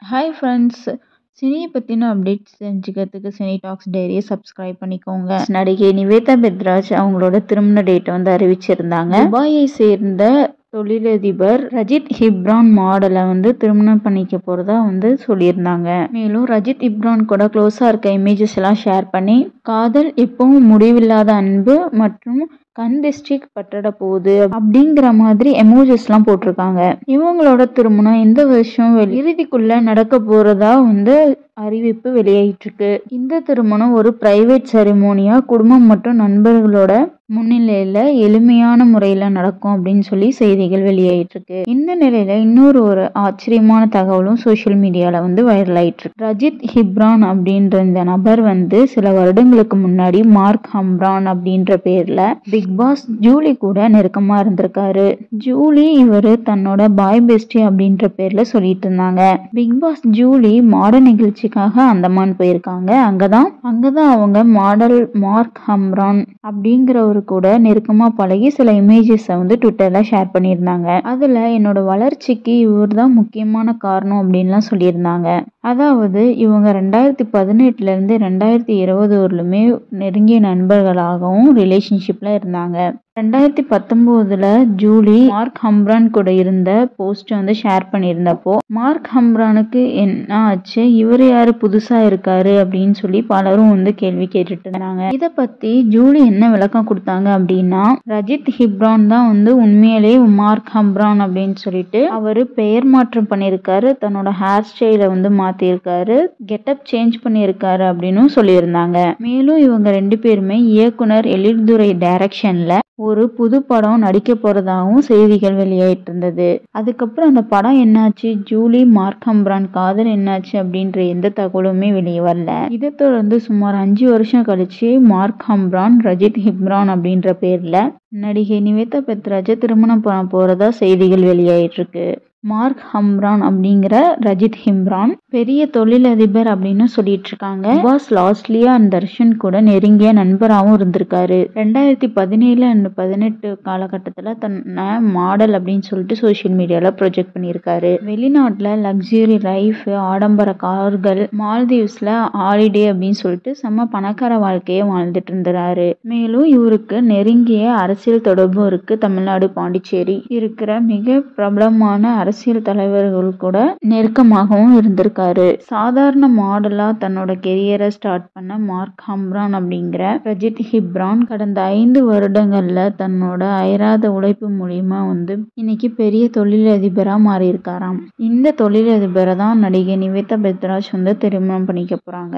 Hi friends. சினியை பற்றின updates தெரிஞ்சுக்கிறதுக்கு cine tax டைரியை subscribe பண்ணிக்கோங்க. நடிகை நிவேதா பெத்ராஜ் அவங்களோட திருமண டேட்டை அறிவிச்சிருந்தாங்க. துபாயை சேர்ந்த தொழிலதிபர் ரஜித் இப்ரான் மாடலை திருமணம் பண்ணிக்க போறதா சொல்லியிருந்தாங்க. மேலும் ரஜித் இப்ரான் கூட க்ளோஸா இருக்க இமேஜஸ் எல்லாம் ஷேர் பண்ணி காதல் எப்பவும் முடிவில்லாத அன்பு மற்றும் கண் திஷ்டி பட்டுட போகுது அப்படிங்கிற மாதிரி எமோஜிஸ்லாம் போட்டிருக்காங்க. இவங்களோட திருமணம் இந்த வருஷம் இறுதிக்குள்ள நடக்க போறதா அறிவிப்பு வெளியாயிட்டு இருக்கு. இந்த திருமணம் ஒரு பிரைவேட் செரிமோனியா குடும்பம் மற்றும் நண்பர்களோட முன்னிலையில எளிமையான முறையில நடக்கும் அப்படின்னு சொல்லி செய்திகள் வெளியாயிட்டு இருக்கு. இந்த நிலையில இன்னொரு ஆச்சரியமான தகவலும் சோசியல் மீடியால வைரல் ஆயிட்டு இருக்கு. ரஜித் இப்ரான் அப்படின்ற இந்த நபர் சில வருடங்களுக்கு முன்னாடி மார்க் ஹம்ரான் அப்படின்ற பேர்ல பிக் பாஸ் ஜூலி கூட நெருக்கமா இருந்திருக்காரு. ஜூலி இவரு தன்னோட பாய் பெஸ்டி அப்படின்ற பேர்ல சொல்லிட்டு இருந்தாங்க. பிக் பாஸ் ஜூலி மாடல் நிகழ்ச்சிக்காக அந்தமான் போயிருக்காங்க. அங்கதான் அவங்க மாடல் மார்க் ஹம்ரான் அப்படிங்கிற கூட நெருக்கமா பழகி சில இமேஜஸ் ட்விட்டர்ல ஷேர் பண்ணியிருந்தாங்க. அதுல என்னோட வளர்ச்சிக்கு இவர் தான் முக்கியமான காரணம் அப்படின்லாம் சொல்லியிருந்தாங்க. அதாவது இவங்க 2018 இருந்து 2020 வரலுமே நெருங்கிய நண்பர்களாகவும் ரிலேஷன்ஷிப்ல இருந்தாங்க. 2019 ஜூலி மார்க் ஹம்ரான் கூட இருந்த போஸ்ட் ஷேர் பண்ணியிருந்தப்போ மார்க் ஹம்ரானுக்கு என்ன ஆச்சு, இவர் யாரு புதுசா இருக்காரு அப்படின்னு சொல்லி பலரும் கேள்வி கேட்டுட்டு இருந்தாங்க. இத பத்தி ஜூலி என்ன விளக்கம் கொடுத்தாங்க அப்படின்னா, ரஜித் இப்ரான் தான் உண்மையிலேயே மார்க் ஹம்ரான் அப்படின்னு சொல்லிட்டு அவரு பெயர் மாற்றம் பண்ணியிருக்காரு, தன்னோட ஹேர் ஸ்டைல மாத்திருக்காரு, கெட்டப் சேஞ்ச் பண்ணியிருக்காரு அப்படின்னு சொல்லியிருந்தாங்க. மேலும் இவங்க 2 பேருமே இயக்குனர் எழில்துரை டைரக்ஷன்ல ஒரு புது படம் நடிக்க போறதாகவும் செய்திகள் வெளியாயிட்டு இருந்தது. அதுக்கப்புறம் அந்த படம் என்னாச்சு, ஜூலி மார்க் ஹம்ரான் காதல் என்னாச்சு அப்படின்ற எந்த தகவலுமே வெளியே வரல. இதை தொடர்ந்து சுமார் 5 வருஷம் கழிச்சு மார்க் ஹம்ரான் ரஜித் இப்ரான் அப்படின்ற பேர்ல நடிகை நிவேதா பெத்ராஜை திருமணம் பண்ண போறதா செய்திகள் வெளியாயிட்டு இருக்கு. மார்க் ஹம்ரான் அப்படிங்கிற ரஜித் இப்ரான் பெரிய தொழிலதிபர் அப்படின்னு சொல்லிட்டு இருக்காங்க. பாஸ் லாஸ்லியா அண்ட் தர்ஷன் கூட நெருங்கிய நண்பராகவும் இருந்திருக்காரு. 2017 அண்ட் 2018 காலகட்டத்துல தன்னை மாடல் அப்படின்னு சொல்லிட்டு சோசியல் மீடியால ப்ரொஜெக்ட் பண்ணியிருக்காரு. வெளிநாட்டுல லக்ஸுரி லைஃப், ஆடம்பர கார்கள், மால்தீவ்ஸ்ல ஹாலிடே அப்படின்னு சொல்லிட்டு செம்ம பணக்கார வாழ்க்கையை வாழ்ந்துட்டு இருந்தாரு. மேலும் இவருக்கு நெருங்கிய அரசியல் தொடர்பும் இருக்கு. தமிழ்நாடு, பாண்டிச்சேரி இருக்கிற மிக பிரபலமான அரசியல் தலைவர்கள் கூட நெருக்கமாகவும் இருந்திருக்காரு. சாதாரண மாடலா தன்னோட கெரியரை ஸ்டார்ட் பண்ண மார்க் ஹம்ரான் அப்படிங்கிற ரஜித் இப்ரான் கடந்த 5 வருடங்கள்ல தன்னோட அயராத உழைப்பு மூலியமா இன்னைக்கு பெரிய தொழிலதிபரா மாறி இருக்காராம். இந்த தொழிலதிபரை தான் நடிகை நிவேதா பெத்ராஜ் திருமணம் பண்ணிக்க போறாங்க.